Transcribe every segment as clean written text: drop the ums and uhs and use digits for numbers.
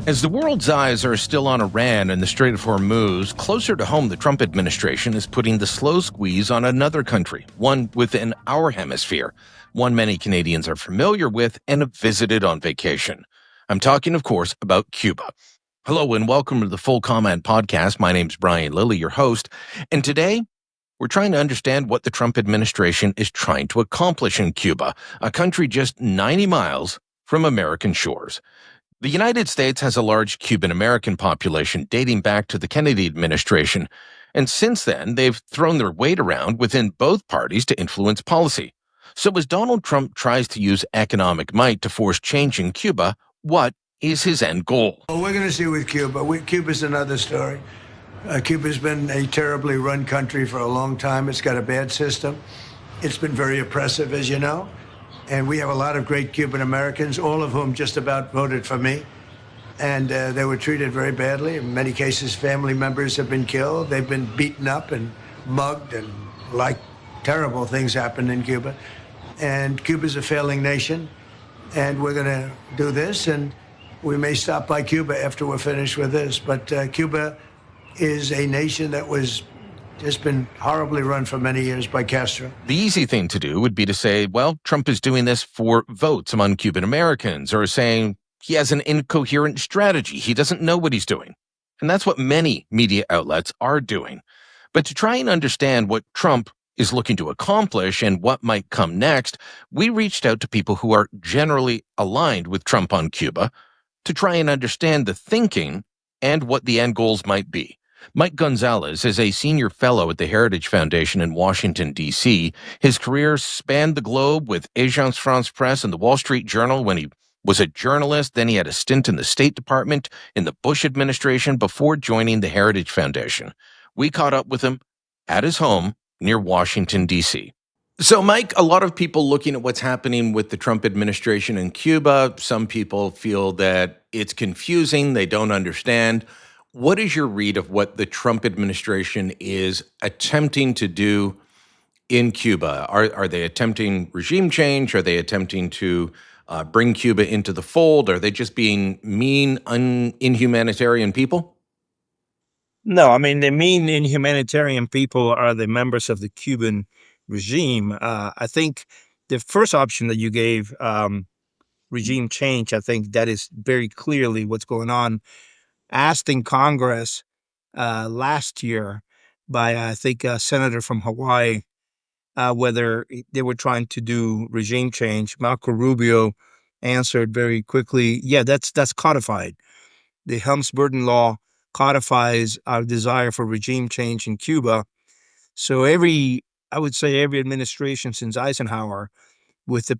As the world's eyes are still on Iran and the Strait of Hormuz, closer to home, the Trump administration is putting the slow squeeze on another country, one within our hemisphere, one many Canadians are familiar with and have visited on vacation. I'm talking, of course, about Cuba. Hello and welcome to the Full Comment Podcast. My name's Brian Lilly, your host, and today we're trying to understand what the Trump administration is trying to accomplish in Cuba, a country just 90 miles from American shores. The United States has a large Cuban-American population dating back to the Kennedy administration, and since then, they've thrown their weight around within both parties to influence policy. So as Donald Trump tries to use economic might to force change in Cuba, what is his end goal? Well, we're going to see with Cuba. Cuba's another story. Cuba's been a terribly run country for a long time. It's got a bad system. It's been very oppressive, as you know. And we have a lot of great Cuban Americans, all of whom just about voted for me. And they were treated very badly. In many cases, family members have been killed. They've been beaten up and mugged, and terrible things happen in Cuba. And Cuba's a failing nation. And we're going to do this. And we may stop by Cuba after we're finished with this. But Cuba is a nation that was just been horribly run for many years by Castro. The easy thing to do would be to say, well, Trump is doing this for votes among Cuban Americans, or saying he has an incoherent strategy. He doesn't know what he's doing. And that's what many media outlets are doing. But to try and understand what Trump is looking to accomplish and what might come next, we reached out to people who are generally aligned with Trump on Cuba to try and understand the thinking and what the end goals might be. Mike Gonzalez is a senior fellow at the Heritage Foundation in Washington, D.C. His career spanned the globe with Agence France-Presse and the Wall Street Journal when he was a journalist. Then he had a stint in the State Department in the Bush administration before joining the Heritage Foundation. We caught up with him at his home near Washington, D.C. So, Mike, a lot of people looking at what's happening with the Trump administration in Cuba, some people feel that it's confusing, they don't understand. What is your read of what the Trump administration is attempting to do in Cuba? Are they attempting regime change? Are they attempting to bring Cuba into the fold? Are they just being mean, inhumanitarian people? No, I mean, the mean inhumanitarian people are the members of the Cuban regime. I think the first option that you gave, regime change, I think that is very clearly what's going on. Asked in Congress last year by, I think, a senator from Hawaii, whether they were trying to do regime change. Marco Rubio answered very quickly, yeah, that's codified. The Helms-Burton Law codifies our desire for regime change in Cuba. So I would say every administration since Eisenhower,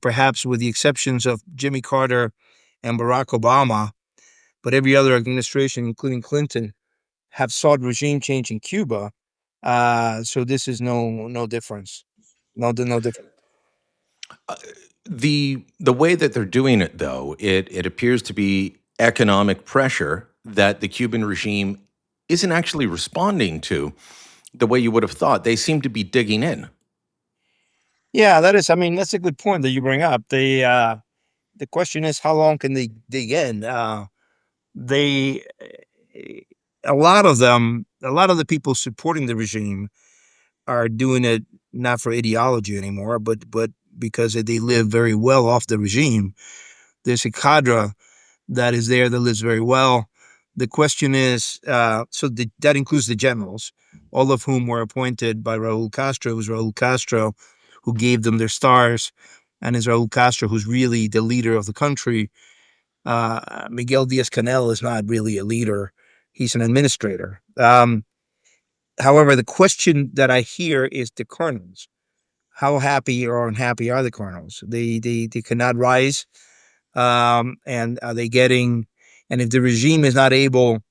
perhaps with the exceptions of Jimmy Carter and Barack Obama, but every other administration, including Clinton, have sought regime change in Cuba. So this is no difference. No different. The way that they're doing it, though, it appears to be economic pressure that the Cuban regime isn't actually responding to the way you would have thought. They seem to be digging in. Yeah, that's a good point that you bring up. The question is, how long can they dig in? A lot of the people supporting the regime are doing it not for ideology anymore, but because they live very well off the regime. There's a cadre that is there that lives very well. The question is, that includes the generals, all of whom were appointed by Raul Castro. It was Raul Castro who gave them their stars, and it's Raul Castro who's really the leader of the country. Miguel Diaz-Canel is not really a leader. He's an administrator. However, the question that I hear is the colonels. How happy or unhappy are the colonels? They cannot rise. And are they getting, and if the regime is not able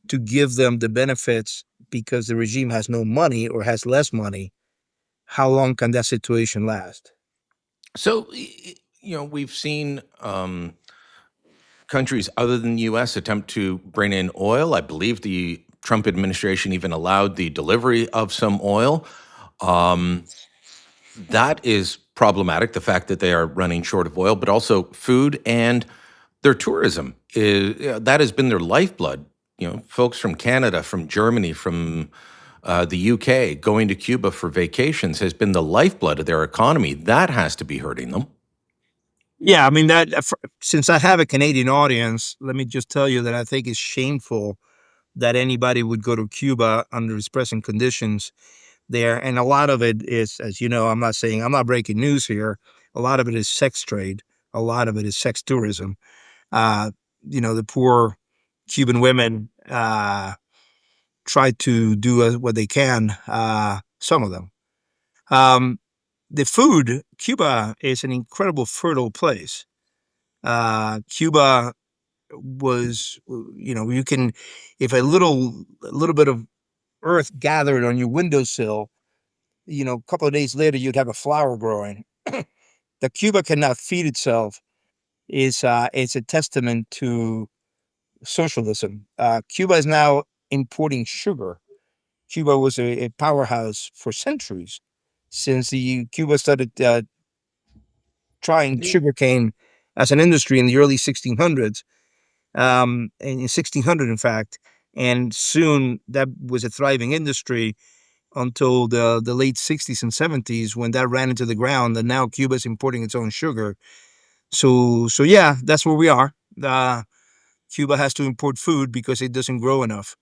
to give them the benefits because the regime has no money or has less money, how long can that situation last? So, we've seen countries other than the U.S. attempt to bring in oil. I believe the Trump administration even allowed the delivery of some oil. That is problematic, the fact that they are running short of oil, but also food and Their tourism is that has been their lifeblood. Folks from Canada, from Germany, from the UK going to Cuba for vacations has been the lifeblood of their economy. That has to be hurting them. Yeah, I mean since I have a Canadian audience, let me just tell you that I think it's shameful that anybody would go to Cuba under its present conditions there. And a lot of it is, as you know, I'm not breaking news here. A lot of it is sex trade. A lot of it is sex tourism. Uh, the poor Cuban women try to do what they can. Some of them. Um, the food, Cuba is an incredible fertile place. Cuba was, you can, if a little bit of earth gathered on your windowsill, a couple of days later, you'd have a flower growing. That Cuba cannot feed itself is a testament to socialism. Cuba is now importing sugar. Cuba was a powerhouse for centuries since Cuba started trying sugarcane as an industry in the early 1600s, in 1600, in fact, and soon that was a thriving industry until the late 60s and 70s when that ran into the ground, and now Cuba is importing its own sugar. So yeah, that's where we are. Cuba has to import food because it doesn't grow enough.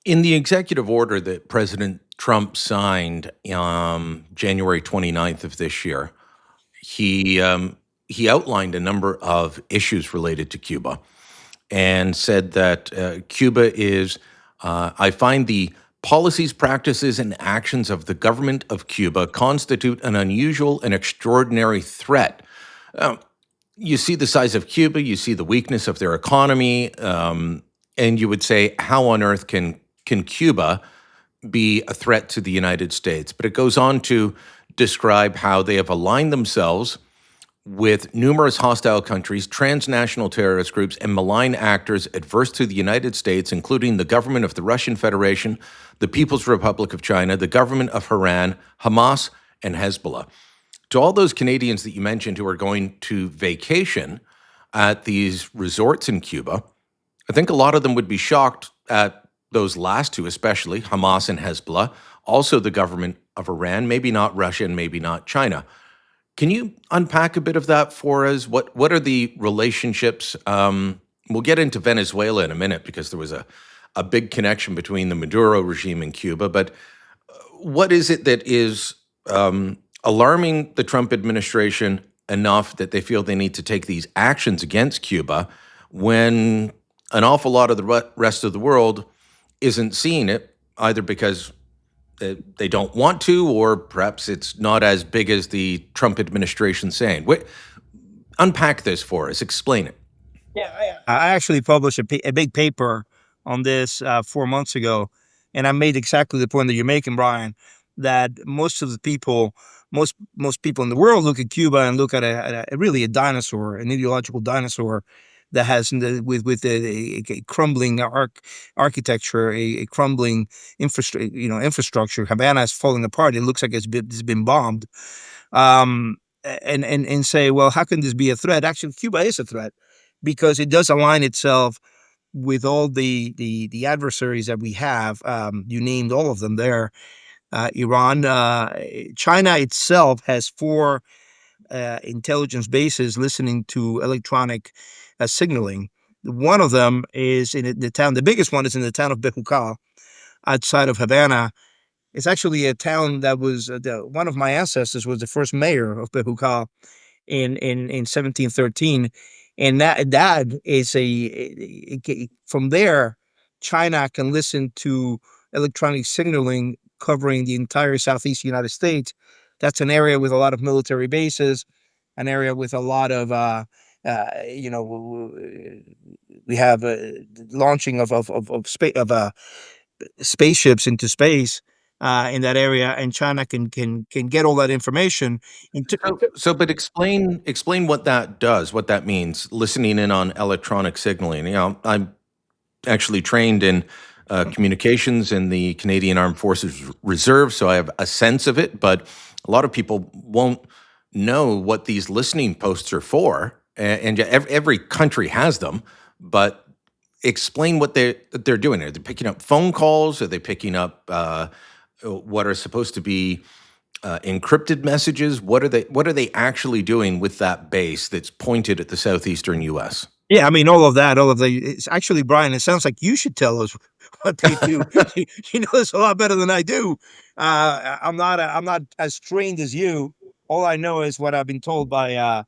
In the executive order that President Trump signed January 29th of this year, he outlined a number of issues related to Cuba and said that Cuba is, I find the policies, practices, and actions of the government of Cuba constitute an unusual and extraordinary threat. You see the size of Cuba, you see the weakness of their economy, and you would say, how on earth can Cuba be a threat to the United States? But it goes on to describe how they have aligned themselves with numerous hostile countries, transnational terrorist groups, and malign actors adverse to the United States, including the government of the Russian Federation, the People's Republic of China, the government of Iran, Hamas, and Hezbollah. To all those Canadians that you mentioned who are going to vacation at these resorts in Cuba, I think a lot of them would be shocked at those last two, especially Hamas and Hezbollah, also the government of Iran, maybe not Russia and maybe not China. Can you unpack a bit of that for us? What are the relationships? We'll get into Venezuela in a minute because there was a big connection between the Maduro regime and Cuba. But what is it that is alarming the Trump administration enough that they feel they need to take these actions against Cuba when an awful lot of the rest of the world isn't seeing it, either because they don't want to, or perhaps it's not as big as the Trump administration saying? Unpack this for us. Explain it. Yeah, I actually published a big paper on this 4 months ago, and I made exactly the point that you're making, Brian, that most people in the world look at Cuba and look at really a dinosaur, an ideological dinosaur that has with a crumbling architecture, a crumbling infrastructure. Havana is falling apart. It looks like it's been bombed. And say, well, how can this be a threat? Actually, Cuba is a threat because it does align itself with all the adversaries that we have. You named all of them there. Iran, China itself has 4 intelligence bases listening to electronic signaling. One of them is in the town. The biggest one is in the town of Bejucal, outside of Havana. It's actually a town that was one of my ancestors was the first mayor of Bejucal in 1713, and that is from there, China can listen to electronic signaling covering the entire southeast United States. That's an area with a lot of military bases, an area with a lot of we have launching of spaceships into space in that area, and China can get all that information. But explain what that does, what that means. Listening in on electronic signaling. I'm actually trained in communications in the Canadian Armed Forces Reserve, so I have a sense of it. But a lot of people won't know what these listening posts are for. and yet every country has them, but explain what they're doing. Are they picking up phone calls? Are they picking up what are supposed to be encrypted messages? What are they actually doing with that base that's pointed at the southeastern U.S.? Yeah, I mean, all of that, all of the. It's actually, Brian. It sounds like you should tell us what they do. You know this a lot better than I do. I'm not as trained as you. All I know is what I've been told by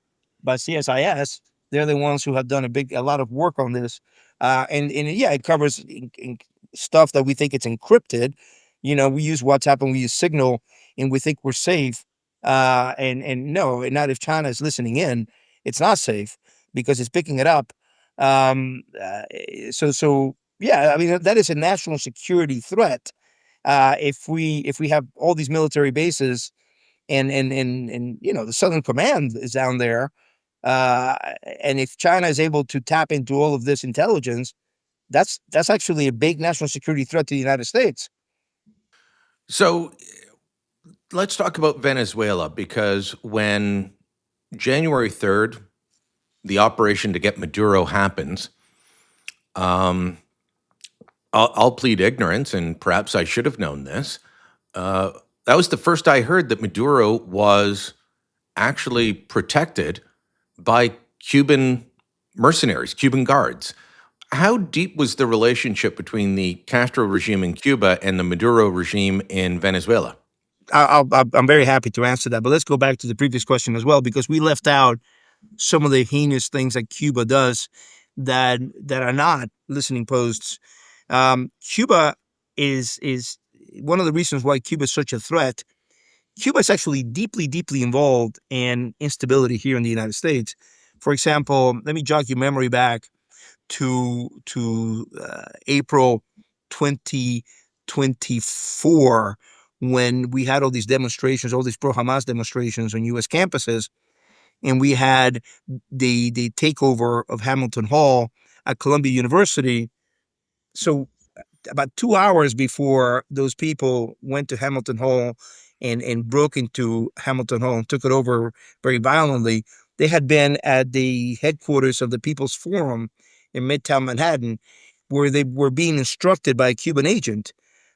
CSIS. They're the ones who have done a lot of work on this. And yeah, it covers stuff that we think it's encrypted. You know, we use WhatsApp and we use Signal, and we think we're safe. And no, not if China is listening in, it's not safe because it's picking it up. So yeah, I mean that is a national security threat. If we have all these military bases and you know the Southern Command is down there, uh, and if China is able to tap into all of this intelligence, that's actually a big national security threat to the United States. So let's talk about Venezuela, because when January 3rd, the operation to get Maduro happens, um, I'll plead ignorance, and perhaps I should have known this. Uh, that was the first I heard that Maduro was actually protected by Cuban mercenaries, Cuban guards. How deep was the relationship between the Castro regime in Cuba and the Maduro regime in Venezuela? I'm very happy to answer that, but let's go back to the previous question as well because we left out some of the heinous things that Cuba does that are not listening posts. Cuba is one of the reasons why Cuba is such a threat. Cuba is actually deeply involved in instability here in the United States. For example, let me jog your memory back to April 2024 when we had all these demonstrations, all these pro-Hamas demonstrations on U.S. campuses, and we had the takeover of Hamilton Hall at Columbia University. So about 2 hours before those people went to Hamilton Hall and broke into Hamilton Hall and took it over very violently, they had been at the headquarters of the People's Forum in Midtown Manhattan, where they were being instructed by a Cuban agent,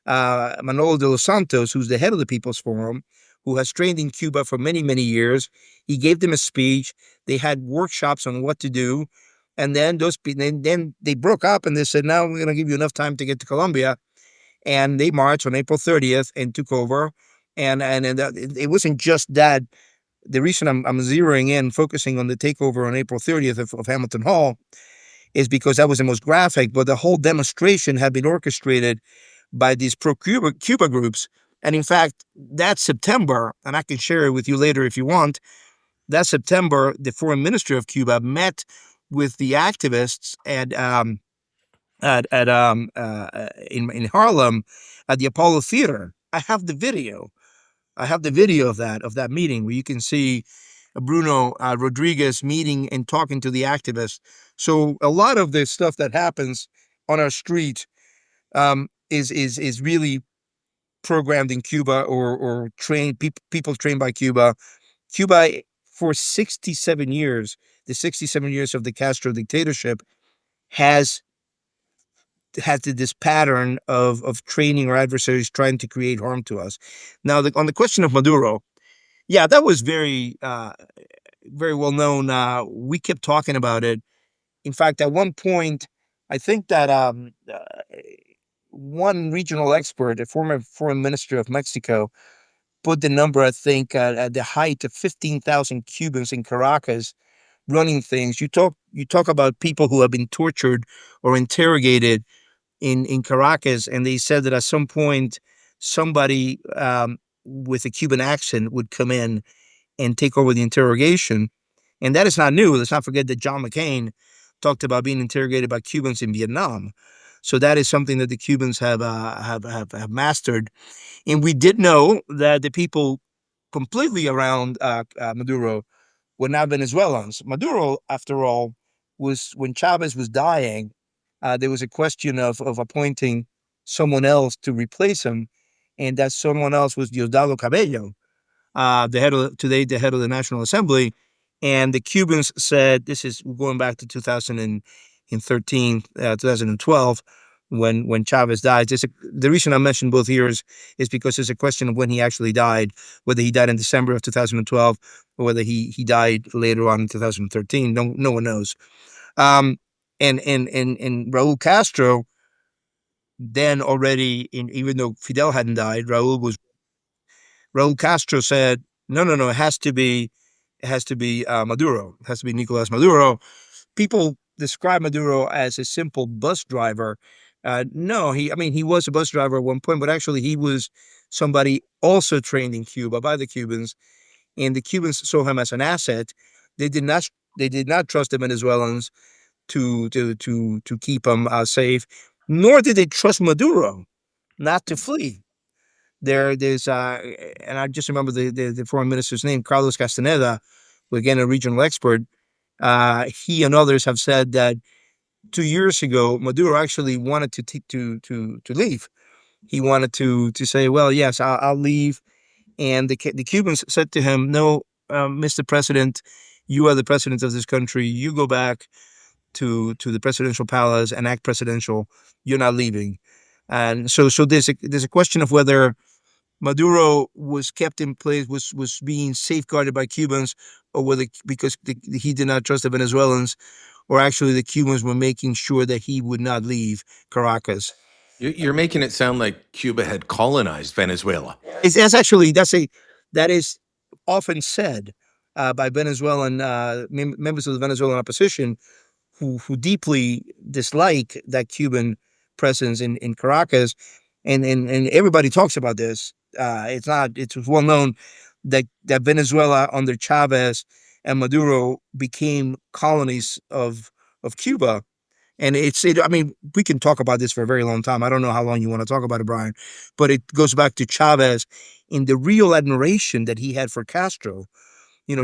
Manolo de los Santos, who's the head of the People's Forum, who has trained in Cuba for many years. He gave them a speech. They had workshops on what to do. And then then they broke up and they said, now we're going to give you enough time to get to Colombia. And they marched on April 30th and took over. And it wasn't just that. The reason I'm zeroing in, focusing on the takeover on April 30th of Hamilton Hall is because that was the most graphic, but the whole demonstration had been orchestrated by these pro-Cuba groups. And in fact, that September, and I can share it with you later if you want, that September, the foreign minister of Cuba met with the activists in Harlem at the Apollo Theater. I have the video. I have the video of that meeting where you can see Bruno Rodriguez meeting and talking to the activists. So a lot of the stuff that happens on our street is really programmed in Cuba or trained people trained by Cuba. Cuba for 67 years, the 67 years of the Castro dictatorship, has had this pattern of training our adversaries trying to create harm to us. Now, on the question of Maduro, yeah, that was very well known. We kept talking about it. In fact, at one point, I think that one regional expert, a former foreign minister of Mexico, put the number, I think, at the height of 15,000 Cubans in Caracas running things. You talk about people who have been tortured or interrogated in Caracas, and they said that at some point somebody with a Cuban accent would come in and take over the interrogation. And that is not new. Let's not forget that John McCain talked about being interrogated by Cubans in Vietnam. So that is something that the Cubans have mastered. And we did know that the people completely around Maduro were not Venezuelans. Maduro, after all, was when Chavez was dying, there was a question of appointing someone else to replace him, and that someone else was Diosdado Cabello, the head of the National Assembly, And the Cubans said, this is going back to 2013, 2012, when Chavez died. The reason I mentioned both years is because there's a question of when he actually died, whether he died in December of 2012 or whether he died later on in 2013. No one knows. Um, and Raul Castro then already, even though Fidel hadn't died, Raul Castro said, no, it has to be Maduro. It has to be Nicolas Maduro. People describe Maduro as a simple bus driver. No, he was a bus driver at one point, but actually he was somebody also trained in Cuba by the Cubans, and the Cubans saw him as an asset. They did not. They did not trust the Venezuelans to keep him safe, nor did they trust Maduro not to flee. There's and I just remember the foreign minister's name, Carlos Castaneda, who again a regional expert. He and others have said that 2 years ago, Maduro actually wanted to leave. He wanted to say, well, yes, I'll leave. And the Cubans said to him, no, Mr. President, you are the president of this country. You go back to the presidential palace and act presidential. You're not leaving. And so there's a question of whether Maduro was kept in place, was being safeguarded by Cubans, or whether because he did not trust the Venezuelans, or actually the Cubans were making sure that he would not leave Caracas. You're making it sound like Cuba had colonized Venezuela. That is often said by Venezuelan members of the Venezuelan opposition who deeply dislike that Cuban presence in Caracas, and everybody talks about this. It's well known that Venezuela under Chavez and Maduro became colonies of Cuba. And we can talk about this for a very long time. I don't know how long you want to talk about it, Brian, but it goes back to Chavez in the real admiration that he had for Castro.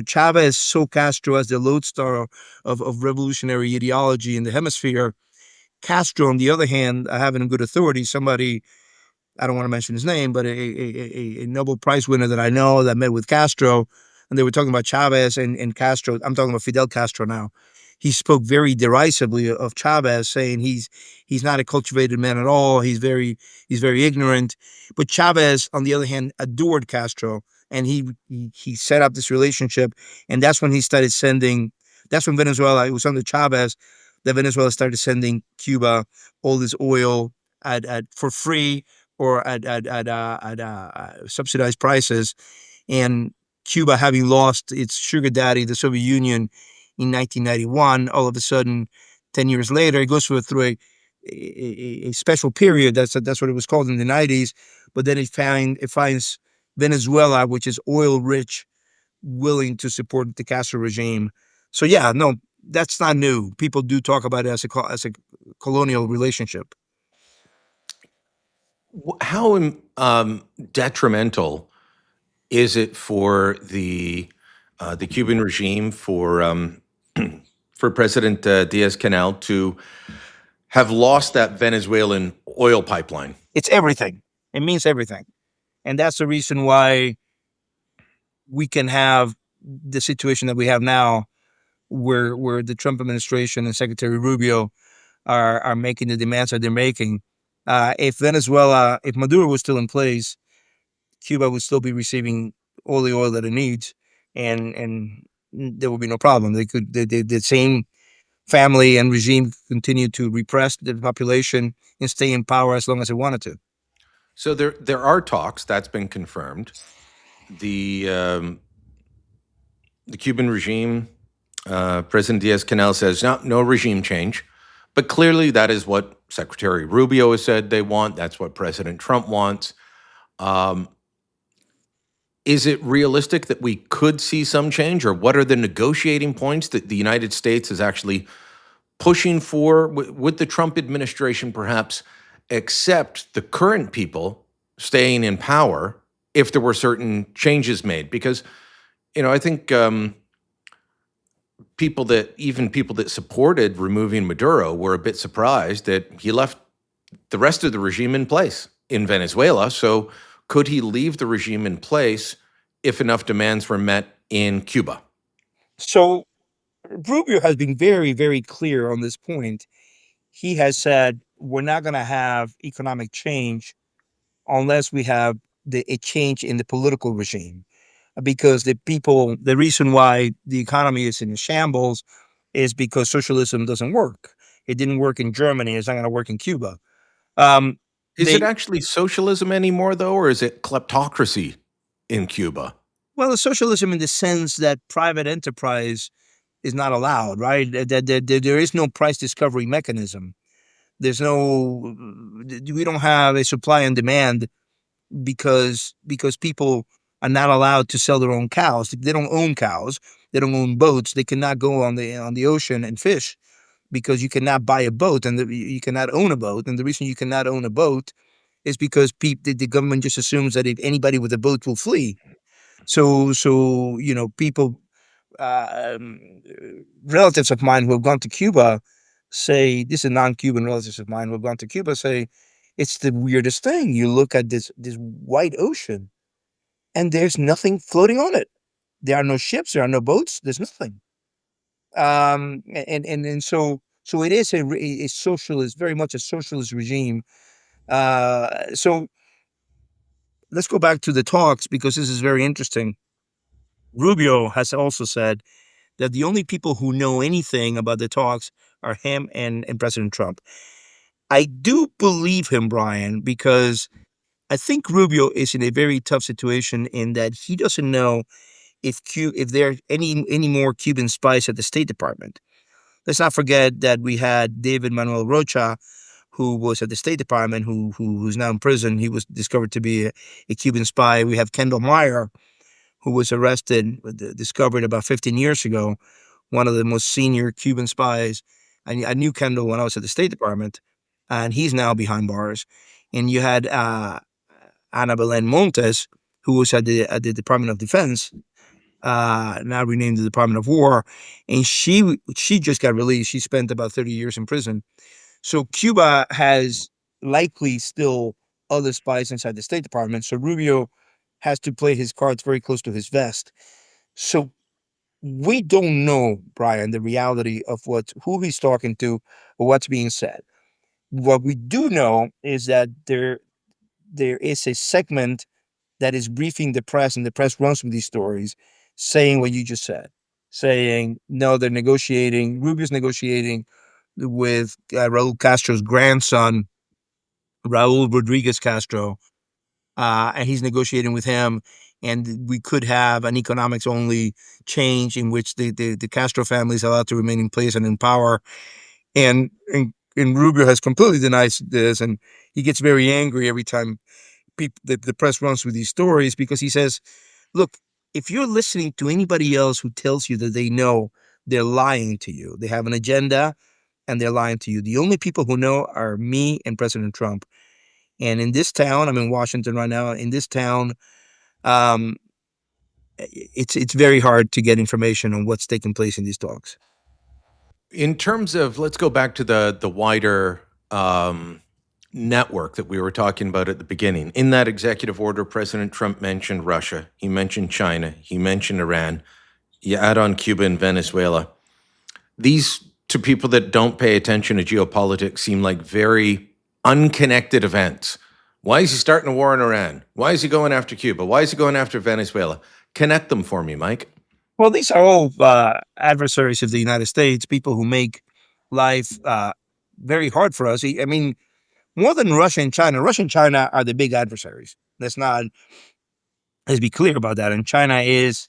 Chavez saw Castro as the lodestar of revolutionary ideology in the hemisphere. Castro, on the other hand, having good authority, somebody, I don't want to mention his name, but a Nobel Prize winner that I know that met with Castro, and they were talking about Chavez and Castro. I'm talking about Fidel Castro now. He spoke very derisively of Chavez, saying he's not a cultivated man at all. He's very ignorant. But Chavez, on the other hand, adored Castro, and he set up this relationship, and that's when he started sending. That's when Venezuela. It was under Chavez that Venezuela started sending Cuba all this oil for free or at subsidized prices, and Cuba, having lost its sugar daddy, the Soviet Union, in 1991, all of a sudden, 10 years later, it goes through a special period. That's what it was called in the 90s. But then it finds Venezuela, which is oil rich, willing to support the Castro regime. So yeah, no, that's not new. People do talk about it as a colonial relationship. How detrimental is it for the Cuban regime, for President Diaz-Canel to have lost that Venezuelan oil pipeline? It's everything. It means everything, and that's the reason why we can have the situation that we have now, where the Trump administration and Secretary Rubio are making the demands that they're making. If Maduro was still in place, Cuba would still be receiving all the oil that it needs, and there would be no problem. The same family and regime continue to repress the population and stay in power as long as it wanted to. So there are talks, that's been confirmed. The Cuban regime, President Diaz-Canel says no regime change, but clearly that is what Secretary Rubio has said they want. That's what President Trump wants. Is it realistic that we could see some change, or what are the negotiating points that the United States is actually pushing for? Would the Trump administration perhaps accept the current people staying in power if there were certain changes made? Because, I think people that supported removing Maduro were a bit surprised that he left the rest of the regime in place in Venezuela. So could he leave the regime in place if enough demands were met in Cuba? So Rubio has been very, very clear on this point. He has said we're not going to have economic change unless we have a change in the political regime, because the reason why the economy is in shambles is because socialism doesn't work. It didn't work in Germany. It's not going to work in Cuba. Um, Is it they actually socialism anymore, though, or is it kleptocracy in Cuba? Well, it's socialism in the sense that private enterprise is not allowed, right? There is no price discovery mechanism. There's no, we don't have a supply and demand because people are not allowed to sell their own cows. They don't own cows. They don't own boats. They cannot go on the ocean and fish because you cannot buy a boat and you cannot own a boat. And the reason you cannot own a boat is because the government just assumes that if anybody with a boat will flee. So people, um, relatives of mine who have gone to Cuba say, this is non-Cuban relatives of mine who have gone to Cuba say, it's the weirdest thing. You look at this white ocean and there's nothing floating on it. There are no ships, there are no boats, there's nothing. And so it is a socialist, very much a socialist regime. So let's go back to the talks because this is very interesting. Rubio has also said that the only people who know anything about the talks are him and President Trump. I do believe him, Brian, because I think Rubio is in a very tough situation in that he doesn't know if there are any more Cuban spies at the State Department. Let's not forget that we had David Manuel Rocha, who was at the State Department, who's now in prison. He was discovered to be a Cuban spy. We have Kendall Meyer, who was arrested, discovered about 15 years ago, one of the most senior Cuban spies. I knew Kendall when I was at the State Department, and he's now behind bars. And you had Ana Belen Montes, who was at the Department of Defense, now renamed the Department of War, and she just got released. She spent about 30 years in prison. So Cuba has likely still other spies inside the State Department. So Rubio has to play his cards very close to his vest. So we don't know, Brian, the reality of who he's talking to or what's being said. What we do know is that there is a segment that is briefing the press, and the press runs with these stories, saying what you just said, saying no, they're negotiating. Rubio's negotiating with Raul Castro's grandson, Raul Rodriguez Castro, and he's negotiating with him. And we could have an economics only change in which the Castro family is allowed to remain in place and in power. And Rubio has completely denied this, and he gets very angry every time the press runs with these stories because he says, "Look, if you're listening to anybody else who tells you that they know, they're lying to you. They have an agenda, and they're lying to you. The only people who know are me and President Trump." And in this town, I'm in Washington right now. In this town, um, it's very hard to get information on what's taking place in these talks. In terms of, let's go back to the wider network that we were talking about at the beginning. In that executive order, President Trump mentioned Russia. He mentioned China. He mentioned Iran. You add on Cuba and Venezuela. These, to people that don't pay attention to geopolitics, seem like very unconnected events. Why is he starting a war in Iran? Why is he going after Cuba? Why is he going after Venezuela? Connect them for me, Mike. Well, these are all adversaries of the United States, people who make life very hard for us. I mean, more than Russia and China are the big adversaries. Let's be clear about that. And China is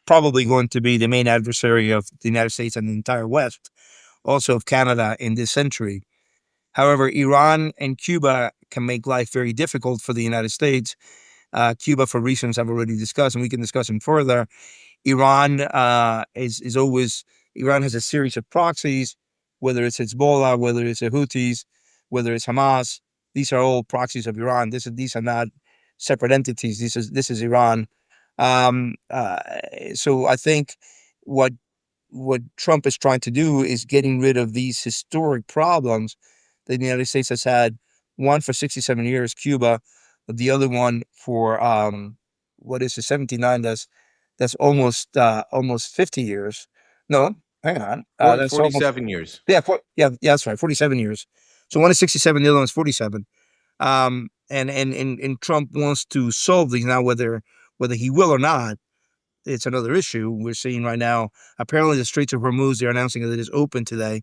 probably going to be the main adversary of the United States and the entire West, also of Canada in this century. However, Iran and Cuba can make life very difficult for the United States. Cuba, for reasons I've already discussed, and we can discuss them further. Iran is always Iran has a series of proxies, whether it's Hezbollah, whether it's the Houthis, whether it's Hamas. These are all proxies of Iran. These are not separate entities. This is Iran. So I think what what Trump is trying to do is getting rid of these historic problems that the United States has had. One for 67 years, Cuba, the other one for what is it, 79? That's almost 50 years. No, hang on. That's almost 47 years. yeah, that's right, 47 years. So one is 67, the other one's 47. And Trump wants to solve these now. Whether he will or not, it's another issue. We're seeing right now. Apparently, the Straits of Hormuz, they're announcing that it is open today,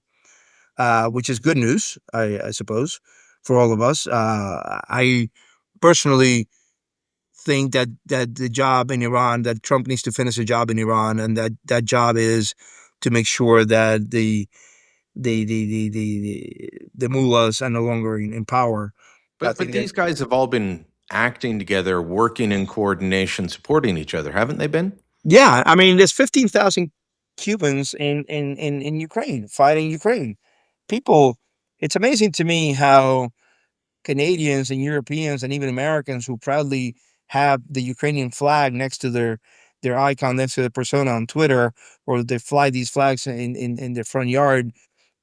which is good news, I suppose, for all of us. I personally think that the job in Iran, that Trump needs to finish a job in Iran, and that job is to make sure that the mullahs are no longer in power. I But think that these guys have all been acting together, working in coordination, supporting each other, haven't they been? yeah, I mean, there's 15,000 Cubans in Ukraine fighting Ukraine. People, it's amazing to me how Canadians and Europeans and even Americans who proudly have the Ukrainian flag next to their icon, next to their persona on Twitter, or they fly these flags in their front yard,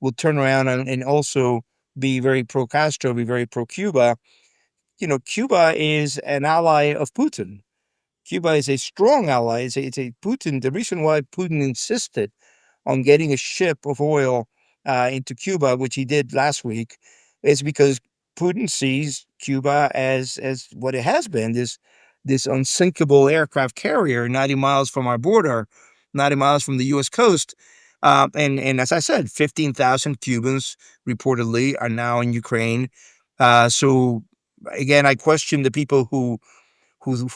will turn around and also be very pro Castro, be very pro Cuba. Cuba is an ally of Putin. Cuba is a strong ally. It's a Putin. The reason why Putin insisted on getting a ship of oil into Cuba, which he did last week, is because Putin sees Cuba as what it has been, this unsinkable aircraft carrier 90 miles from our border, 90 miles from the U.S. coast. And as I said, 15,000 Cubans reportedly are now in Ukraine. So again, I question the people who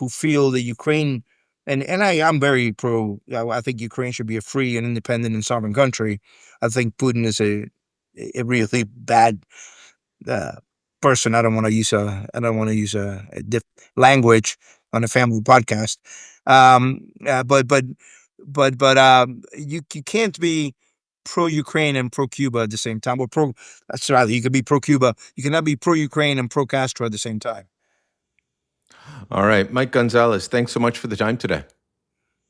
feel that Ukraine, and I'm very pro. I think Ukraine should be a free and independent and sovereign country. I think Putin is a really bad uh, person. I don't want to use a language on a family podcast. You can't be pro Ukraine and pro Cuba at the same time. Or pro. That's right. You could be pro Cuba. You cannot be pro Ukraine and pro Castro at the same time. All right. Mike Gonzalez, thanks so much for the time today.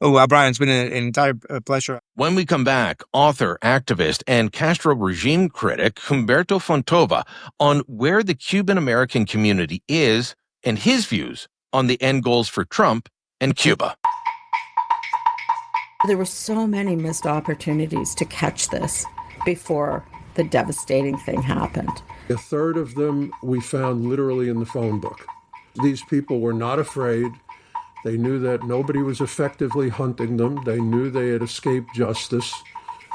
Oh, Brian, it's been an entire pleasure. When we come back, author, activist, and Castro regime critic Humberto Fontova on where the Cuban-American community is and his views on the end goals for Trump and Cuba. There were so many missed opportunities to catch this before the devastating thing happened. A third of them we found literally in the phone book. These people were not afraid. They knew that nobody was effectively hunting them. They knew they had escaped justice,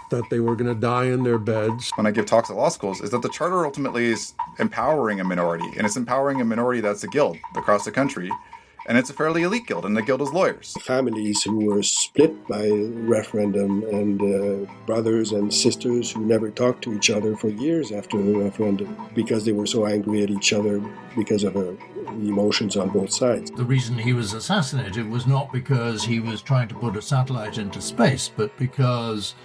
that they were going to die in their beds. When I give talks at law schools, is that the charter ultimately is empowering a minority, and it's empowering a minority that's a guild across the country, and it's a fairly elite guild, and the guild is lawyers. Families who were split by referendum and brothers and sisters who never talked to each other for years after the referendum because they were so angry at each other because of the emotions on both sides. The reason he was assassinated was not because he was trying to put a satellite into space, but because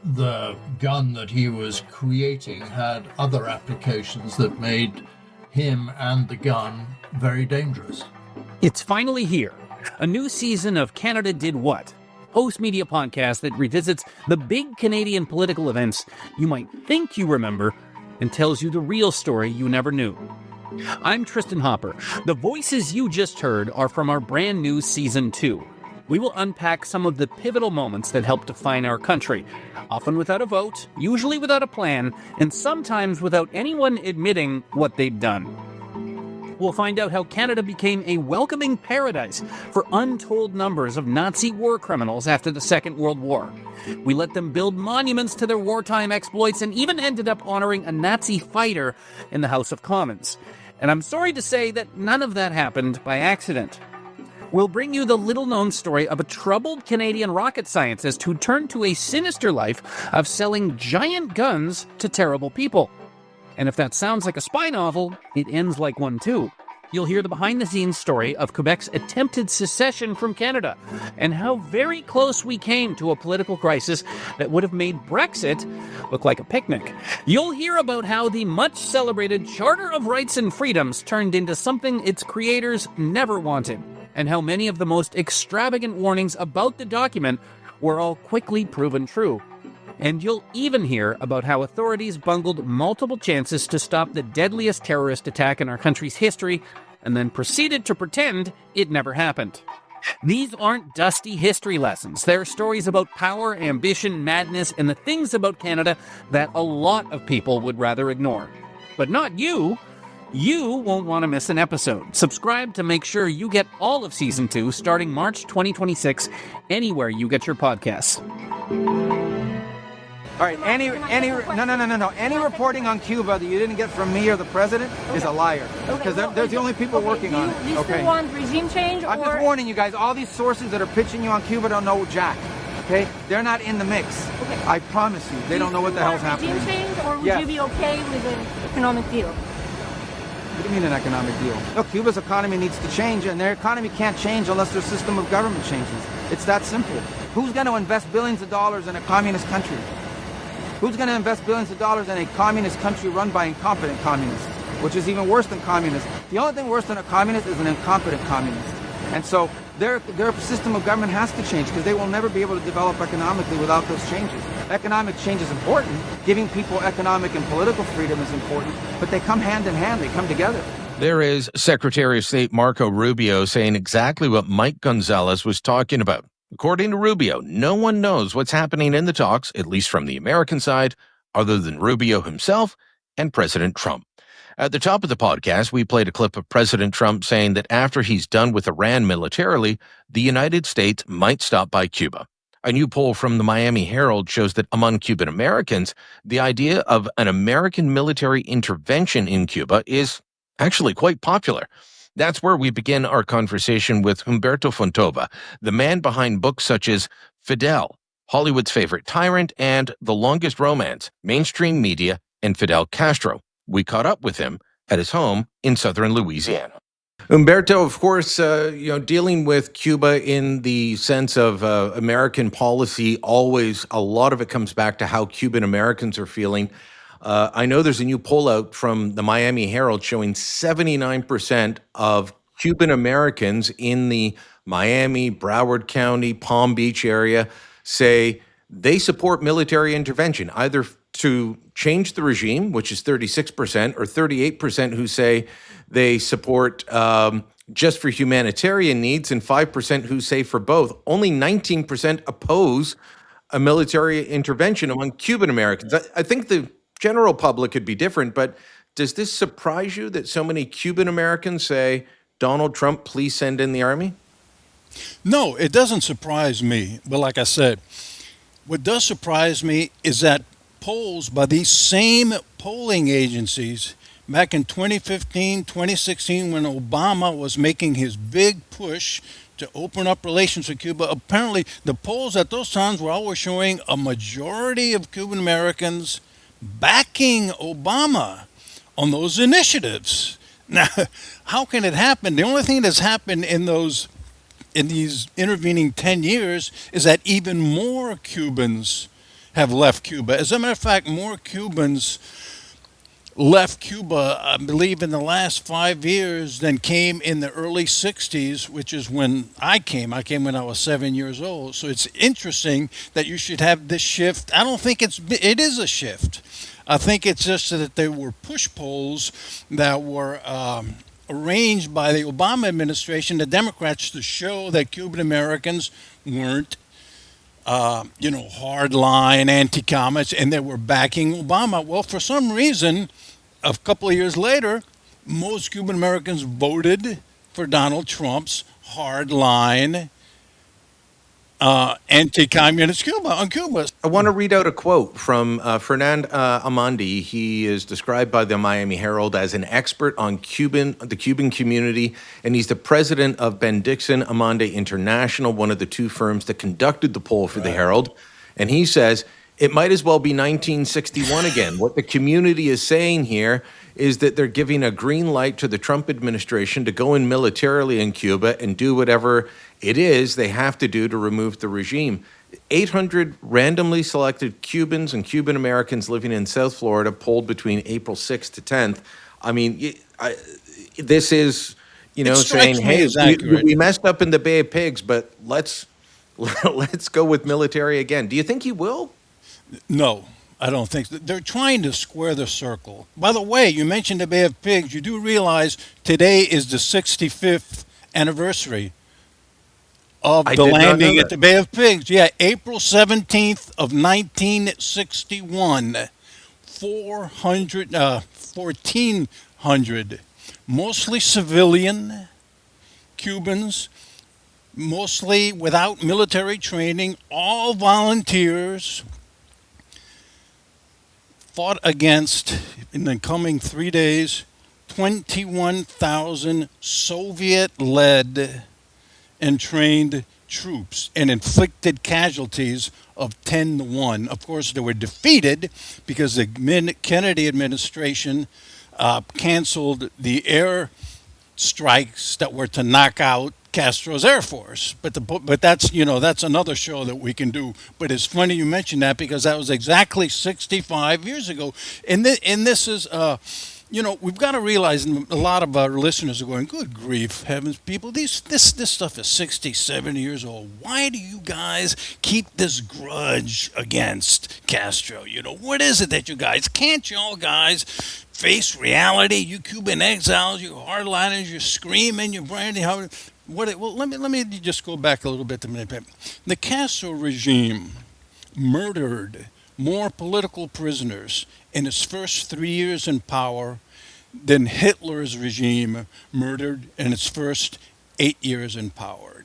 the gun that he was creating had other applications that made him and the gun very dangerous. It's finally here. A new season of Canada Did What? Post-media podcast that revisits the big Canadian political events you might think you remember and tells you the real story you never knew. I'm Tristan Hopper. The voices you just heard are from our brand new Season 2. We will unpack some of the pivotal moments that helped define our country, often without a vote, usually without a plan, and sometimes without anyone admitting what they'd done. We'll find out how Canada became a welcoming paradise for untold numbers of Nazi war criminals after the Second World War. We let them build monuments to their wartime exploits and even ended up honoring a Nazi fighter in the House of Commons. And I'm sorry to say that none of that happened by accident. We'll bring you the little-known story of a troubled Canadian rocket scientist who turned to a sinister life of selling giant guns to terrible people. And if that sounds like a spy novel, it ends like one too. You'll hear the behind-the-scenes story of Quebec's attempted secession from Canada and how very close we came to a political crisis that would have made Brexit look like a picnic. You'll hear about how the much-celebrated Charter of Rights and Freedoms turned into something its creators never wanted, and how many of the most extravagant warnings about the document were all quickly proven true. And you'll even hear about how authorities bungled multiple chances to stop the deadliest terrorist attack in our country's history and then proceeded to pretend it never happened. These aren't dusty history lessons. They're stories about power, ambition, madness, and the things about Canada that a lot of people would rather ignore. But not you. You won't want to miss an episode. Subscribe to make sure you get all of Season 2 starting March 2026 anywhere you get your podcasts. All right, no. Any reporting on Cuba that you didn't get from me or the president is a liar. Because they're the only people working on it. Do you still want regime change? I'm just warning you guys, all these sources that are pitching you on Cuba don't know jack. Okay? They're not in the mix. Okay. I promise you. They don't know what the hell's happening. Regime change, or would Yes. you be okay with an economic deal? What do you mean an economic deal? Look, Cuba's economy needs to change, and their economy can't change unless their system of government changes. It's that simple. Who's going to invest billions of dollars in a communist country? Who's going to invest billions of dollars in a communist country run by incompetent communists, which is even worse than communists? The only thing worse than a communist is an incompetent communist. And so their system of government has to change because they will never be able to develop economically without those changes. Economic change is important. Giving people economic and political freedom is important, but they come hand in hand. They come together. There is Secretary of State Marco Rubio saying exactly what Mike Gonzalez was talking about. According to Rubio, no one knows what's happening in the talks, at least from the American side, other than Rubio himself and President Trump. At the top of the podcast, we played a clip of President Trump saying that after he's done with Iran militarily, the United States might stop by Cuba. A new poll from the Miami Herald shows that among Cuban Americans, the idea of an American military intervention in Cuba is actually quite popular. That's where we begin our conversation with Humberto Fontova, the man behind books such as Fidel, Hollywood's Favorite Tyrant, and The Longest Romance, Mainstream Media, and Fidel Castro. We caught up with him at his home in southern Louisiana. Humberto, of course, dealing with Cuba in the sense of American policy, always a lot of it comes back to how Cuban Americans are feeling. I know there's a new poll out from the Miami Herald showing 79% of Cuban Americans in the Miami, Broward County, Palm Beach area say they support military intervention, either to change the regime, which is 36%, or 38% who say they support just for humanitarian needs, and 5% who say for both. Only 19% oppose a military intervention among Cuban Americans. I think the general public could be different, but does this surprise you that so many Cuban Americans say, Donald Trump, please send in the army? No, it doesn't surprise me. But like I said, what does surprise me is that polls by these same polling agencies back in 2015, 2016, when Obama was making his big push to open up relations with Cuba, apparently the polls at those times were always showing a majority of Cuban Americans backing Obama on those initiatives. Now, how can it happen? The only thing that's happened in these intervening 10 years is that even more Cubans have left Cuba. As a matter of fact, more Cubans left Cuba, I believe, in the last 5 years than came in the early 60s, which is when I came. I came when I was 7 years old. So it's interesting that you should have this shift. I don't think it is a shift. I think it's just that there were push polls that were arranged by the Obama administration, the Democrats, to show that Cuban Americans weren't hardline anti-communist, and they were backing Obama. Well, for some reason, a couple of years later, most Cuban Americans voted for Donald Trump's hardline anti-communist on Cuba. I want to read out a quote from Fernand Amandi. He is described by the Miami Herald as an expert on the Cuban community, and he's the president of Ben-Dixon Amandi International, one of the two firms that conducted the poll for the Herald. And he says, it might as well be 1961 again. What the community is saying here is that they're giving a green light to the Trump administration to go in militarily in Cuba and do whatever it is they have to do to remove the regime. 800 randomly selected Cubans and Cuban Americans living in South Florida polled between April 6th to 10th. I mean, this is, saying, hey, we messed up in the Bay of Pigs, but let's go with military again. Do you think he will? No, I don't think so. They're trying to square the circle. By the way, you mentioned the Bay of Pigs. You do realize today is the 65th anniversary of I the did not know landing that. at the Bay of Pigs. Yeah, April 17th of 1961. 1,400, mostly civilian Cubans, mostly without military training, all volunteers, fought against, in the coming 3 days, 21,000 Soviet-led and trained troops and inflicted casualties of 10-1. Of course, they were defeated because the Kennedy administration canceled the air strikes that were to knock out Castro's Air Force. But that's that's another show that we can do. But it's funny you mentioned that because that was exactly 65 years ago. And this is we've got to realize, and a lot of our listeners are going, good grief, heavens, people, this stuff is 60, 70 years old. Why do you guys keep this grudge against Castro? What is it that you guys, can't you all guys face reality? You Cuban exiles, you hardliners, you're screaming, you're branding. Well, let me just go back a little bit to a minute. The Castro regime murdered more political prisoners in its first 3 years in power than Hitler's regime murdered in its first 8 years in power.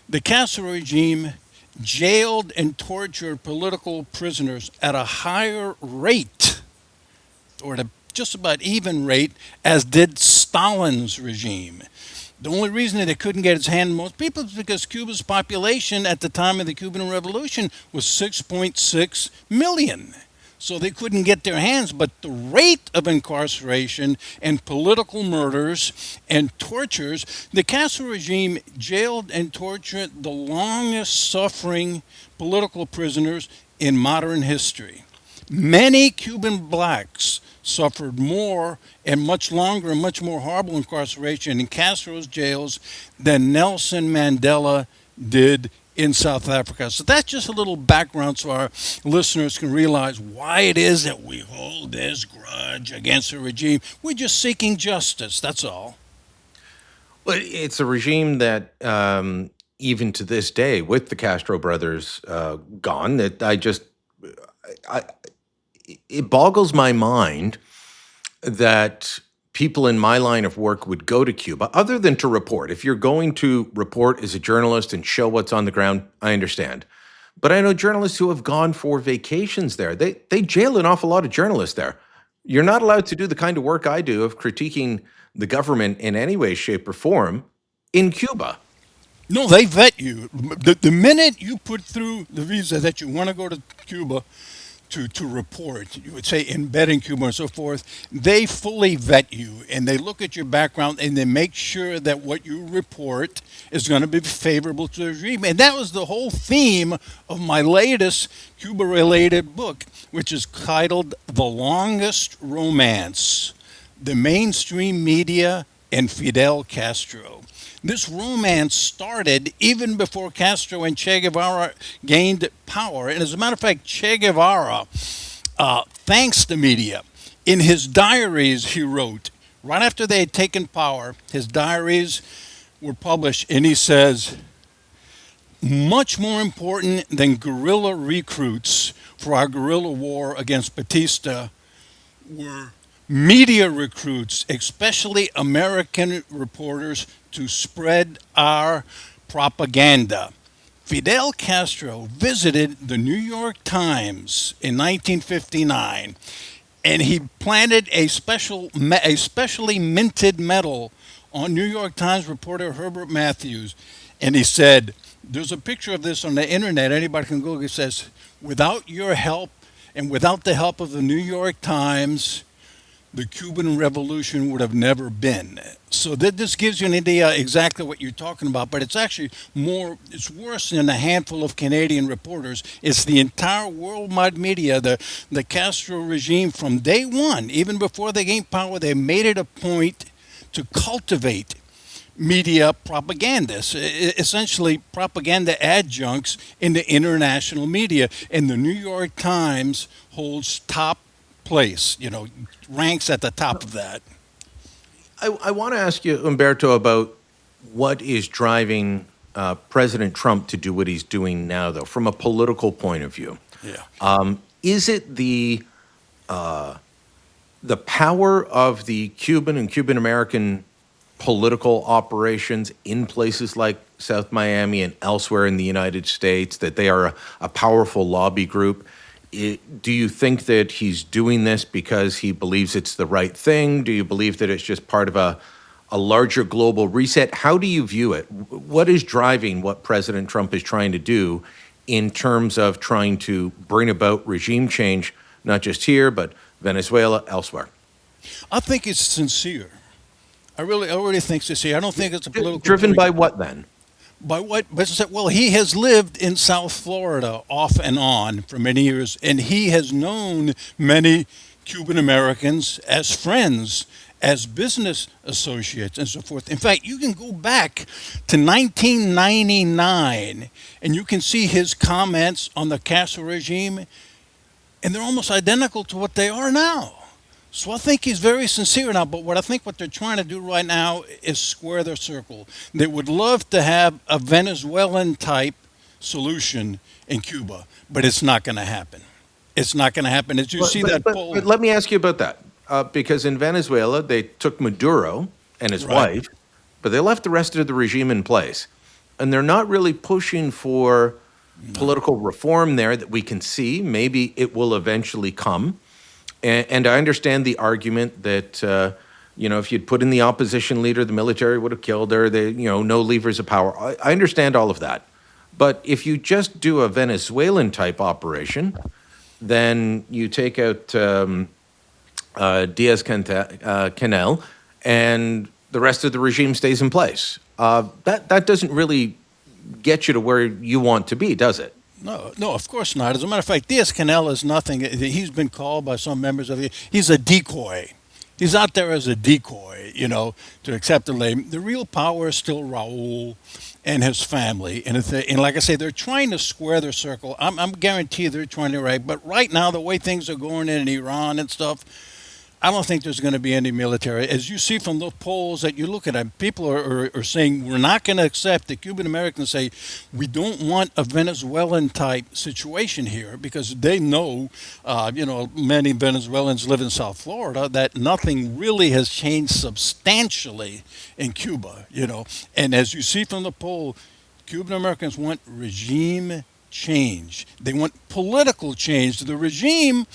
The Castro regime jailed and tortured political prisoners at a higher rate, or at a just about even rate, as did Stalin's regime. The only reason that it couldn't get its hand on most people is because Cuba's population at the time of the Cuban Revolution was 6.6 million. So they couldn't get their hands, but the rate of incarceration and political murders and tortures, the Castro regime jailed and tortured the longest suffering political prisoners in modern history. Many Cuban blacks suffered more and much longer and much more horrible incarceration in Castro's jails than Nelson Mandela did in South Africa. So that's just a little background so our listeners can realize why it is that we hold this grudge against the regime. We're just seeking justice, that's all. Well, it's a regime that even to this day, with the Castro brothers gone, that it boggles my mind that people in my line of work would go to Cuba, other than to report. If you're going to report as a journalist and show what's on the ground, I understand. But I know journalists who have gone for vacations there. They jail an awful lot of journalists there. You're not allowed to do the kind of work I do of critiquing the government in any way, shape, or form in Cuba. No, they vet you. The minute you put through the visa that you want to go to Cuba to report, you would say embedding Cuba and so forth, they fully vet you and they look at your background and they make sure that what you report is going to be favorable to the regime. And that was the whole theme of my latest Cuba-related book, which is titled The Longest Romance: The Mainstream Media and Fidel Castro. This romance started even before Castro and Che Guevara gained power. And as a matter of fact, Che Guevara thanks the media. In his diaries, he wrote, right after they had taken power, his diaries were published, and he says, much more important than guerrilla recruits for our guerrilla war against Batista were media recruits, especially American reporters, to spread our propaganda. Fidel Castro visited the New York Times in 1959, and he planted a specially minted medal on New York Times reporter Herbert Matthews, and he said, there's a picture of this on the internet, anybody can Google it, says, without your help and without the help of the New York Times, the Cuban Revolution would have never been. So this gives you an idea exactly what you're talking about, but it's actually it's worse than a handful of Canadian reporters. It's the entire worldwide media, the Castro regime from day one, even before they gained power, they made it a point to cultivate media propagandists, essentially propaganda adjuncts in the international media. And the New York Times holds top place, ranks at the top of that. I want to ask you, Humberto, about what is driving President Trump to do what he's doing now, though, from a political point of view? Yeah. Is it the power of the Cuban and Cuban-American political operations in places like South Miami and elsewhere in the United States, that they are a powerful lobby group? Do you think that he's doing this because he believes it's the right thing? Do you believe that it's just part of a larger global reset? How do you view it? What is driving what President Trump is trying to do in terms of trying to bring about regime change, not just here, but Venezuela, elsewhere? I think it's sincere. I really think it's sincere. I don't think it's a political. Driven by what then? By what? Well, he has lived in South Florida off and on for many years, and he has known many Cuban Americans as friends, as business associates, and so forth. In fact, you can go back to 1999, and you can see his comments on the Castro regime, and they're almost identical to what they are now. So I think he's very sincere now, but what they're trying to do right now is square their circle. They would love to have a Venezuelan-type solution in Cuba, but it's not going to happen. It's not going to happen. As you see that poll. But let me ask you about that, because in Venezuela, they took Maduro and his wife, but they left the rest of the regime in place. And they're not really pushing for political reform there that we can see. Maybe it will eventually come. And I understand the argument that, if you'd put in the opposition leader, the military would have killed her. No levers of power. I understand all of that. But if you just do a Venezuelan-type operation, then you take out Diaz-Canel, and the rest of the regime stays in place. That doesn't really get you to where you want to be, does it? No, of course not. As a matter of fact, Diaz-Canel is nothing. He's been called by some members of he's a decoy. He's out there as a decoy, to accept the name. The real power is still Raul and his family. And like I say, they're trying to square their circle. I'm guaranteed they're trying to but right now, the way things are going in Iran and stuff, I don't think there's going to be any military. As you see from the polls that you look at, people are saying we're not going to accept. The Cuban Americans say we don't want a Venezuelan type situation here because they know, many Venezuelans live in South Florida, that nothing really has changed substantially in Cuba, And as you see from the poll, Cuban Americans want regime change. They want political change. The regime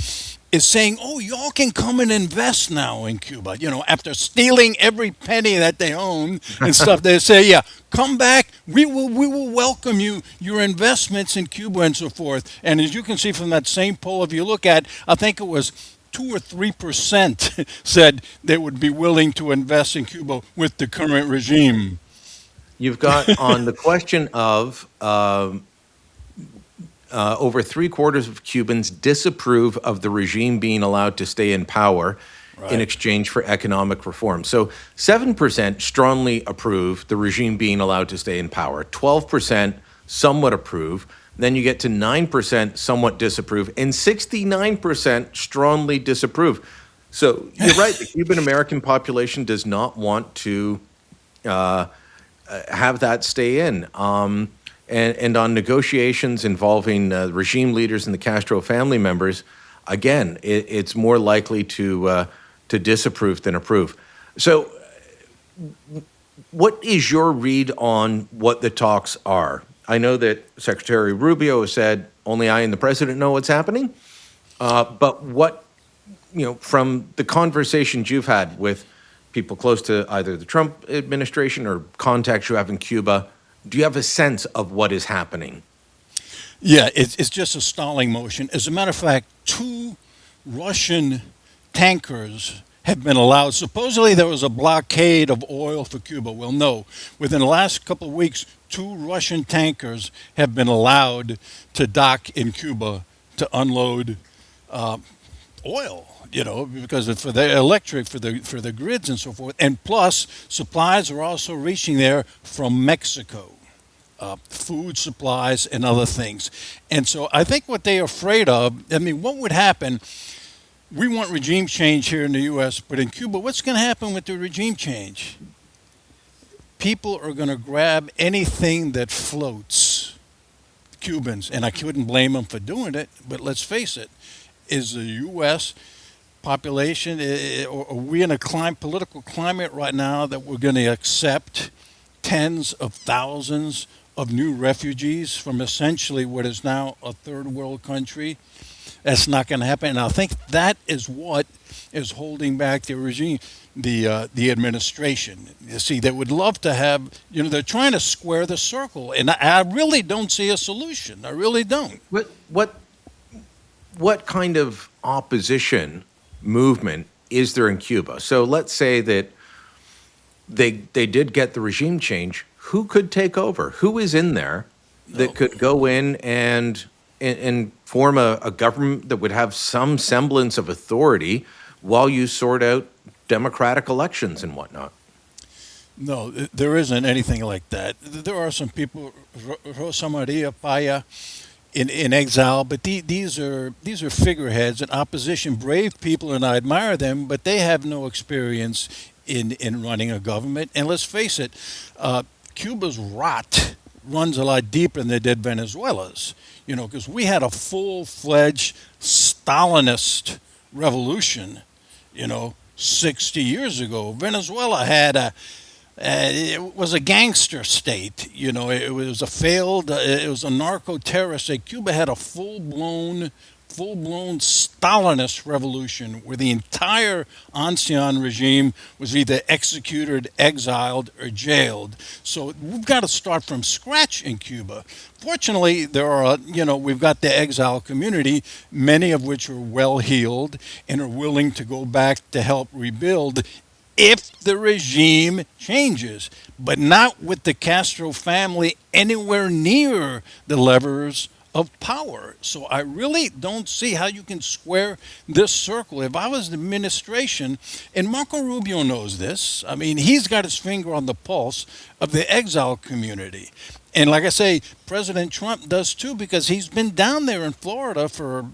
is saying, oh, y'all can come and invest now in Cuba. After stealing every penny that they own and stuff, they say, yeah, come back. We will welcome your investments in Cuba and so forth. And as you can see from that same poll, if you look at, I think it was 2 or 3% said they would be willing to invest in Cuba with the current regime. You've got on the question of over 3/4 of Cubans disapprove of the regime being allowed to stay in power in exchange for economic reform. So 7% strongly approve the regime being allowed to stay in power. 12% somewhat approve. Then you get to 9% somewhat disapprove, and 69% strongly disapprove. So you're right. The Cuban-American population does not want to have that stay in. And on negotiations involving regime leaders and the Castro family members, again, it's more likely to disapprove than approve. So what is your read on what the talks are? I know that Secretary Rubio has said only I and the president know what's happening. But what, from the conversations you've had with people close to either the Trump administration or contacts you have in Cuba, do you have a sense of what is happening? Yeah, it's just a stalling motion. As a matter of fact, 2 Russian tankers have been allowed. Supposedly there was a blockade of oil for Cuba. Well, no. Within the last couple of weeks, 2 Russian tankers have been allowed to dock in Cuba to unload oil. Because it's for the electric, for the grids and so forth. And plus, supplies are also reaching there from Mexico, food supplies and other things. And so I think what they're afraid of, what would happen? We want regime change here in the U.S., but in Cuba, what's going to happen with the regime change? people are going to grab anything that floats. Cubans, and I couldn't blame them for doing it, but let's face it, is the U.S. population, are we in a political climate right now that we're going to accept tens of thousands of new refugees from essentially what is now a third world country? That's not going to happen. And I think that is what is holding back the regime, the administration. You see, they would love to have, they're trying to square the circle. And I really don't see a solution. I really don't. What kind of opposition movement is there in Cuba? So let's say that they did get the regime change. Who could take over? Who is in there that could go in and form a government that would have some semblance of authority while you sort out democratic elections and whatnot? No, there isn't anything like that. There are some people, Rosa Maria Paya, in exile, but these are figureheads in opposition, brave people, and I admire them, but they have no experience in running a government. And let's face it, Cuba's rot runs a lot deeper than they did Venezuela's, because we had a full-fledged Stalinist revolution, 60 years ago. Venezuela had it was a gangster state, it was a failed, it was a narco-terrorist state. Cuba had a full-blown Stalinist revolution where the entire ancien regime was either executed, exiled, or jailed. So we've got to start from scratch in Cuba. Fortunately, there are, we've got the exile community, many of which are well-heeled and are willing to go back to help rebuild if the regime changes, but not with the Castro family anywhere near the levers of power. So I really don't see how you can square this circle. If I was the administration, and Marco Rubio knows this, I mean, he's got his finger on the pulse of the exile community. And like I say, President Trump does too, because he's been down there in Florida for,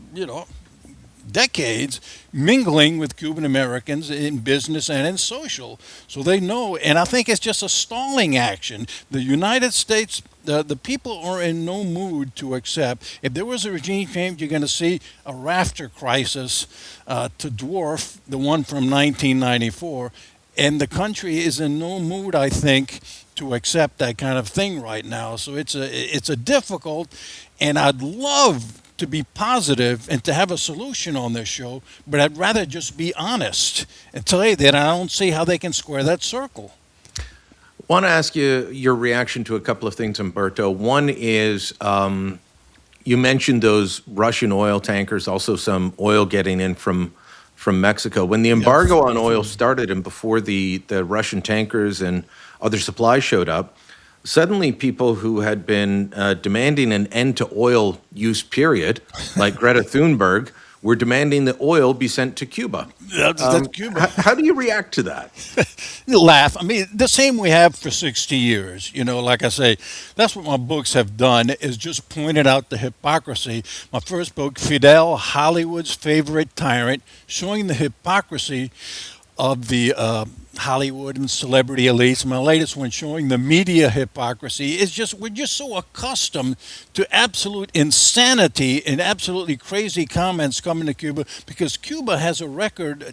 decades, mingling with Cuban-Americans in business and in social. So they know, and I think it's just a stalling action. The United States, the people are in no mood to accept. If there was a regime change, you're going to see a rafter crisis to dwarf the one from 1994. And the country is in no mood, I think, to accept that kind of thing right now. So it's a difficult, and I'd love to be positive and to have a solution on this show, but I'd rather just be honest and tell you that I don't see how they can square that circle. I want to ask you your reaction to a couple of things, Humberto. One is you mentioned those Russian oil tankers, also some oil getting in from Mexico. When the embargo on oil started and before the Russian tankers and other supplies showed up, suddenly people who had been demanding an end to oil use period, like Greta Thunberg, were demanding the oil be sent to Cuba. That's Cuba. How do you react to that? You laugh. I mean, the same we have for 60 years. Like I say, that's what my books have done, is just pointed out the hypocrisy. My first book, Fidel, Hollywood's Favorite Tyrant, showing the hypocrisy of the Hollywood and celebrity elites. My latest one, showing the media hypocrisy, is we're just so accustomed to absolute insanity and absolutely crazy comments coming to Cuba, because Cuba has a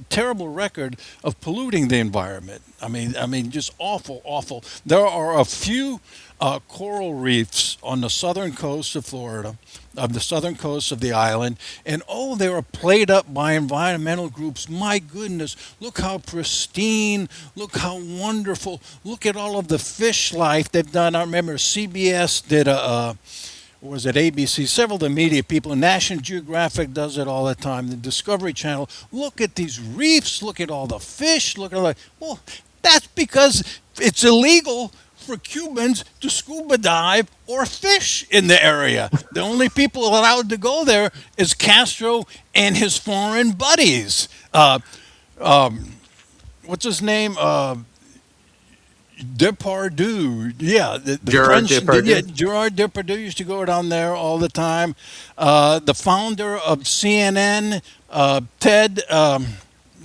terrible record of polluting the environment. I mean, just awful. There are a few coral reefs on the southern coast of Florida, of the southern coast of the island, and they were played up by environmental groups. My goodness, look how pristine, look how wonderful, look at all of the fish life they've done. I remember CBS did was it ABC? Several of the media people, National Geographic does it all the time, the Discovery Channel. Look at these reefs, look at all the fish, look at all that. Well, that's because it's illegal for Cubans to scuba dive or fish in the area. The only people allowed to go there is Castro and his foreign buddies. What's his name? Depardieu. Yeah, the Gerard French, Depardieu. Yeah, Gerard Depardieu used to go down there all the time. The founder of CNN, Ted,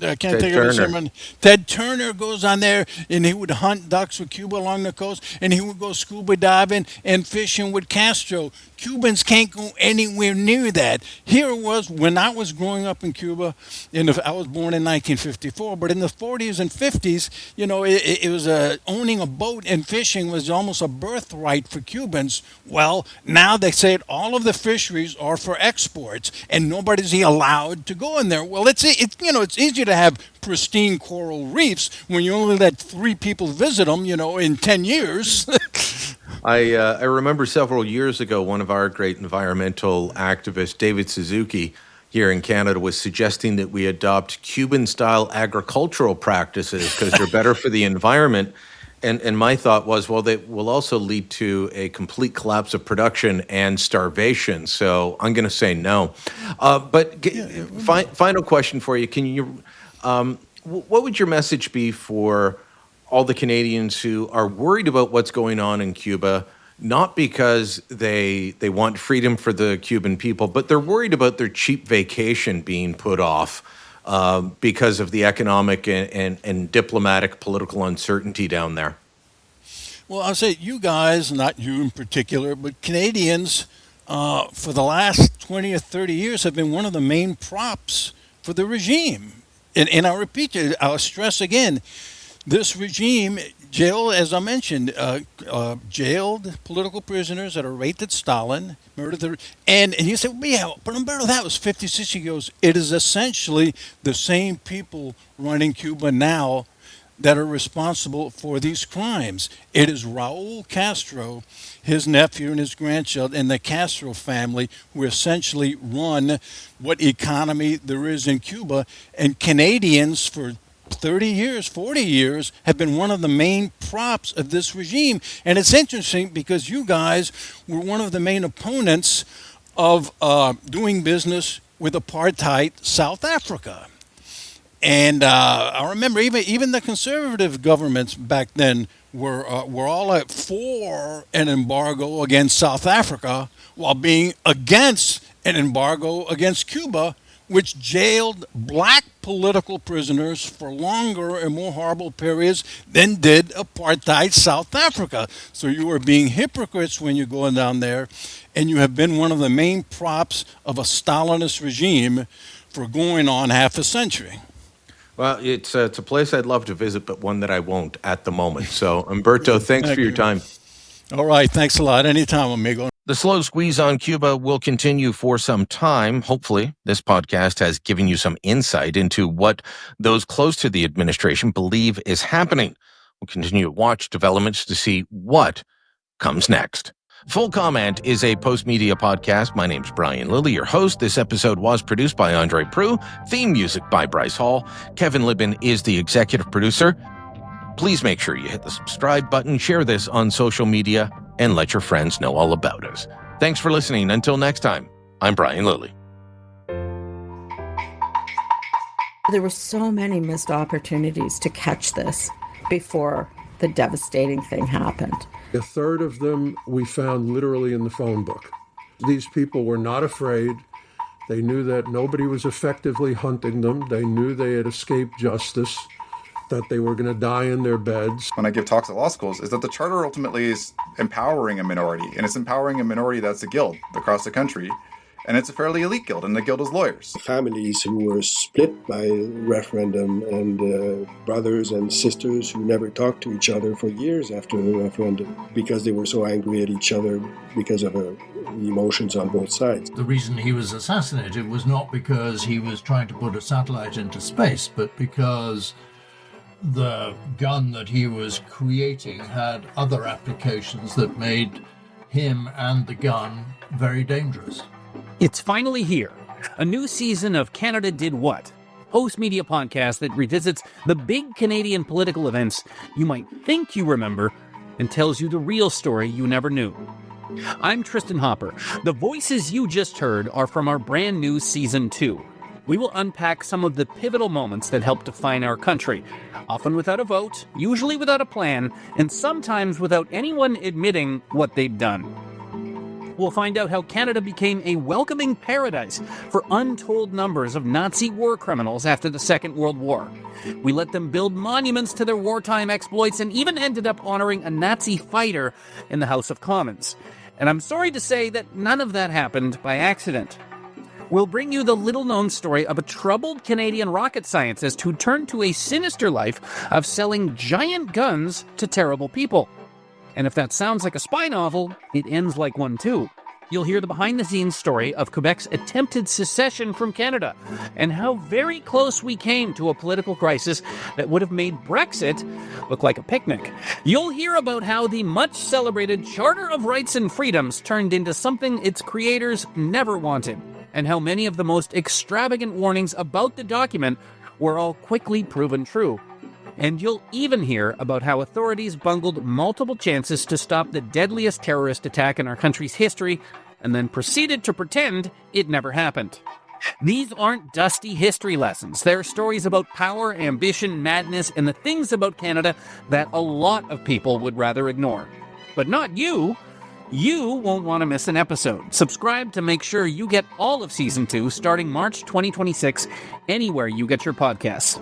I can't think of his name. Ted Turner goes on there, and he would hunt ducks with Cuba along the coast, and he would go scuba diving and fishing with Castro. Cubans can't go anywhere near that. Here it was when I was growing up in Cuba. I was born in 1954, but in the 40s and 50s, it was owning a boat and fishing was almost a birthright for Cubans. Well, now they say all of the fisheries are for exports, and nobody's allowed to go in there. Well, it's easier to have pristine coral reefs when you only let 3 people visit them, in 10 years. I remember several years ago, one of our great environmental activists, David Suzuki, here in Canada, was suggesting that we adopt Cuban-style agricultural practices because they're better for the environment. And my thought was, well, they will also lead to a complete collapse of production and starvation. So I'm going to say no. Final question for you. What would your message be for all the Canadians who are worried about what's going on in Cuba, not because they want freedom for the Cuban people, but they're worried about their cheap vacation being put off because of the economic and diplomatic political uncertainty down there? Well, I'll say you guys, not you in particular, but Canadians for the last 20 or 30 years have been one of the main props for the regime. And I'll repeat it, I'll stress again, this regime jailed, as I mentioned, jailed political prisoners that are rated Stalin, murdered and you say, well, yeah, but Humberto, that was 50, 60 years. It is essentially the same people running Cuba now that are responsible for these crimes. It is Raul Castro, his nephew and his grandchild, and the Castro family who essentially run what economy there is in Cuba. And Canadians for 30 years, 40 years, have been one of the main props of this regime. And it's interesting because you guys were one of the main opponents of doing business with apartheid South Africa. And I remember even the conservative governments back then were all for an embargo against South Africa while being against an embargo against Cuba, which jailed black political prisoners for longer and more horrible periods than did apartheid South Africa. So you are being hypocrites when you're going down there, and you have been one of the main props of a Stalinist regime for going on half a century. Well, it's a place I'd love to visit, but one that I won't at the moment. So, Humberto, thanks for your time. All right, thanks a lot. Anytime, amigo. The slow squeeze on Cuba will continue for some time. Hopefully, this podcast has given you some insight into what those close to the administration believe is happening. We'll continue to watch developments to see what comes next. Full Comment is a post-media podcast. My name's Brian Lilly, your host. This episode was produced by Andre Prue. Theme music by Bryce Hall. Kevin Libin is the executive producer. Please make sure you hit the subscribe button, share this on social media, and let your friends know all about us. Thanks for listening. Until next time, I'm Brian Lilly. There were so many missed opportunities to catch this before the devastating thing happened. A third of them we found literally in the phone book. These people were not afraid. They knew that nobody was effectively hunting them. They knew they had escaped justice, that they were going to die in their beds. When I give talks at law schools, is that the charter ultimately is empowering a minority, and it's empowering a minority that's a guild across the country, and it's a fairly elite guild, and the guild is lawyers. Families who were split by referendum, and brothers and sisters who never talked to each other for years after the referendum because they were so angry at each other because of emotions on both sides. The reason he was assassinated was not because he was trying to put a satellite into space, but because the gun that he was creating had other applications that made him and the gun very dangerous. It's finally here. A new season of Canada Did What? Post-media podcast that revisits the big Canadian political events you might think you remember and tells you the real story you never knew. I'm Tristan Hopper. The voices you just heard are from our brand new Season 2. We will unpack some of the pivotal moments that helped define our country, often without a vote, usually without a plan, and sometimes without anyone admitting what they've done. We'll find out how Canada became a welcoming paradise for untold numbers of Nazi war criminals after the Second World War. We let them build monuments to their wartime exploits and even ended up honoring a Nazi fighter in the House of Commons. And I'm sorry to say that none of that happened by accident. We'll bring you the little-known story of a troubled Canadian rocket scientist who turned to a sinister life of selling giant guns to terrible people. And if that sounds like a spy novel, it ends like one too. You'll hear the behind-the-scenes story of Quebec's attempted secession from Canada and how very close we came to a political crisis that would have made Brexit look like a picnic. You'll hear about how the much-celebrated Charter of Rights and Freedoms turned into something its creators never wanted, and how many of the most extravagant warnings about the document were all quickly proven true. And you'll even hear about how authorities bungled multiple chances to stop the deadliest terrorist attack in our country's history, and then proceeded to pretend it never happened. These aren't dusty history lessons. They're stories about power, ambition, madness, and the things about Canada that a lot of people would rather ignore. But not you. You won't want to miss an episode. Subscribe to make sure you get all of Season 2 starting March 2026, anywhere you get your podcasts.